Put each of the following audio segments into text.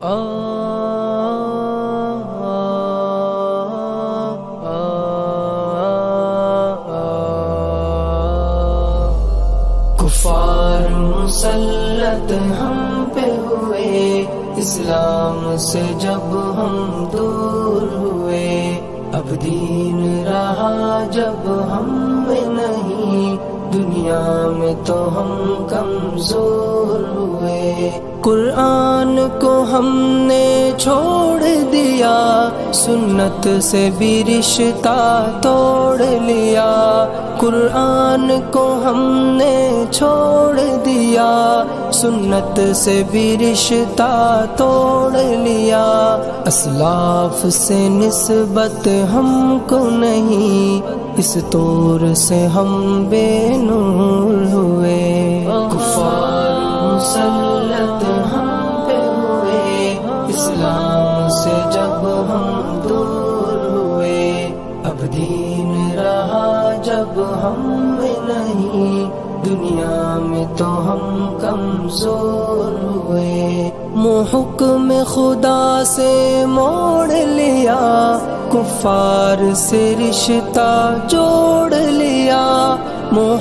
کفار مسلط ہم پہ ہوئے، اسلام سے جب ہم دور ہوئے، اب دین رہا جب ہم میں نہیں، دنیا میں تو ہم کمزور ہوئے۔ قرآن کو ہم نے چھوڑ دیا، سنت سے بھی رشتہ توڑ لیا۔ قرآن کو ہم نے چھوڑ دیا، سنت سے بھی رشتہ توڑ لیا۔ اسلاف سے نسبت ہم کو نہیں، اس طور سے ہم بے نور ہوئے۔ کفار مسلط ہم پہ ہوئے، اسلام سے جب ہم دور ہوئے، اب دین رہا جب ہم میں نہیں، دنیا میں تو ہم کمزور ہوئے۔ حکم خدا سے موڑ لیا، کفار سے رشتہ جوڑ لیا۔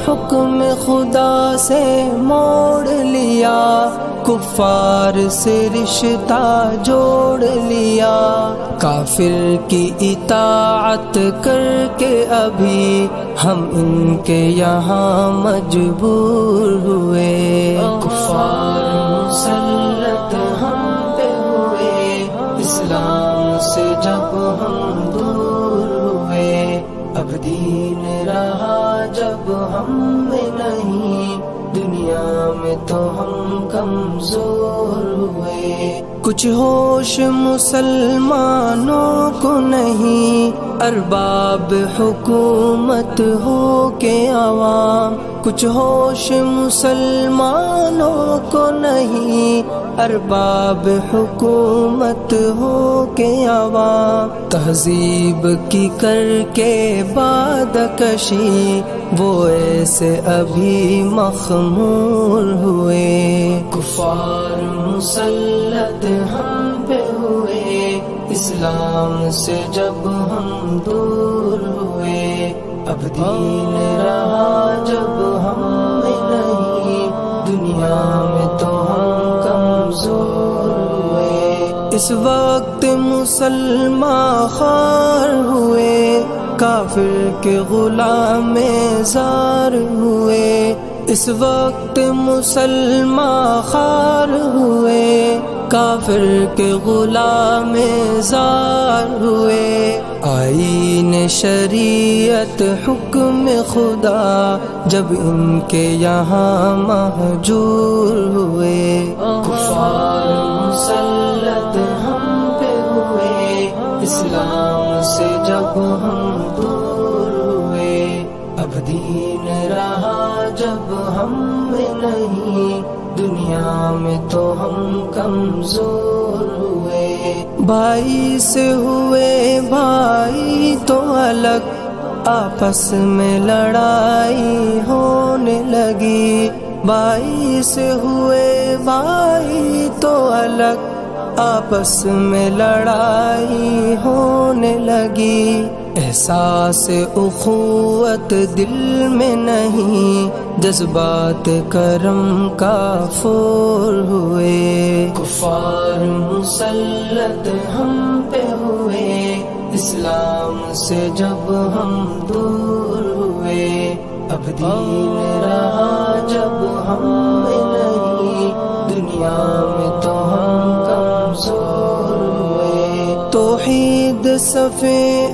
حکم خدا سے موڑ لیا، کفار سے رشتہ جوڑ لیا۔ کافر کی اطاعت کر کے ابھی ہم ان کے یہاں مجبور ہوئے۔ کفار مسلط ہم پہ ہوئے، اسلام سے جب ہم دور ہوئے، اب دین رہا جب ہم میں نہیں، دنیا میں تو ہم کمزور ہوئے۔ کچھ ہوش مسلمانوں کو نہیں، ارباب حکومت ہو کے عوام۔ کچھ ہوش مسلمانوں کو نہیں، ارباب حکومت ہو کے عوام۔ تہذیب کی کر کے باد کشی، وہ ایسے ابھی مخمور ہوئے۔ کفار مسلط ہم پہ ہوئے، اسلام سے جب ہم دور ہوئے، اب دین رہا جب ہم میں نہیں، دنیا میں تو ہم کمزور ہوئے۔ اس وقت مسلمان خوار ہوئے، کافر کے غلام زار ہوئے۔ اس وقت مسلمان خوار ہوئے، کافر کے غلام زار ہوئے۔ آئین شریعت حکم خدا جب ان کے یہاں مہجور ہوئے۔ کفار مسلط ہم پہ ہوئے، اسلام سے جب ہم دور ہوئے، اب دین رہا جب ہم میں نہیں، دنیا میں تو ہم کمزور ہوئے۔ بھائی سے ہوئے بھائی تو الگ، آپس میں لڑائی ہونے لگی۔ بھائی سے ہوئے بھائی تو الگ، آپس میں لڑائی ہونے لگی۔ احساس اخوت دل میں نہیں، جذبات کرم کا فور ہوئے۔ کفار مسلط ہم پہ ہوئے، اسلام سے جب ہم دور ہوئے، اب دین رہا جب ہم میں نہیں، دنیا میں تو ہم کمزور ہوئے۔ توحید صفِ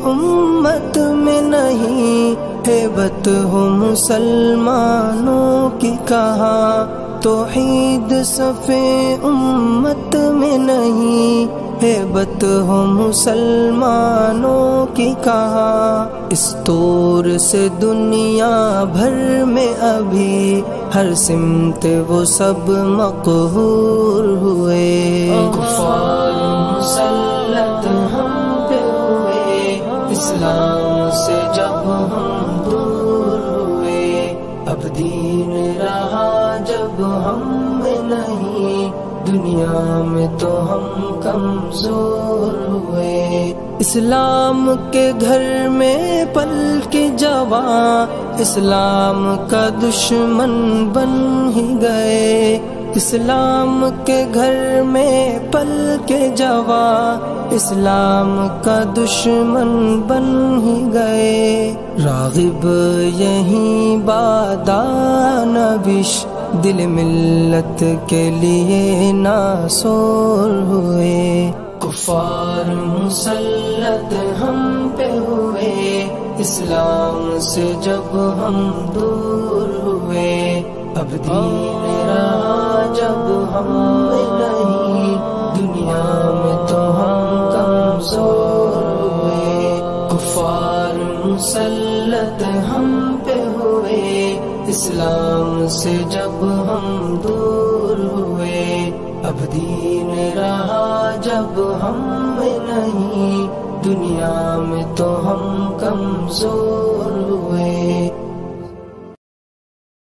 امت میں نہیں، ہیبت ہو مسلمانوں کی کہاں۔ توحید صفِ امت میں نہیں، ہیبت ہو مسلمانوں کی کہاں۔ اس طور سے دنیا بھر میں ابھی ہر سمت وہ سب مقہور ہوئے۔ کفار مسلط ہم پہ ہوئے، اسلام سے جب ہم دور ہوئے، اب دین رہا جب ہم میں نہیں، دنیا میں تو ہم کمزور ہوئے۔ اسلام کے گھر میں پل کے جوان اسلام کا دشمن بن ہی گئے۔ اسلام کے گھر میں پل کے جوان اسلام کا دشمن بن ہی گئے۔ راغب یہیں بادانوش دل ملت کے لیے ناسور ہوئے۔ کفار مسلط ہم پہ ہوئے، اسلام سے جب ہم دور ہوئے۔ اب دین رہا جب ہم میں نہیں، دنیا میں تو ہم کمزور ہوئے۔ کفار مسلط ہم پہ ہوئے، اسلام سے جب ہم دور ہوئے۔ اب دین رہا جب ہم میں نہیں، دنیا میں تو ہم کمزور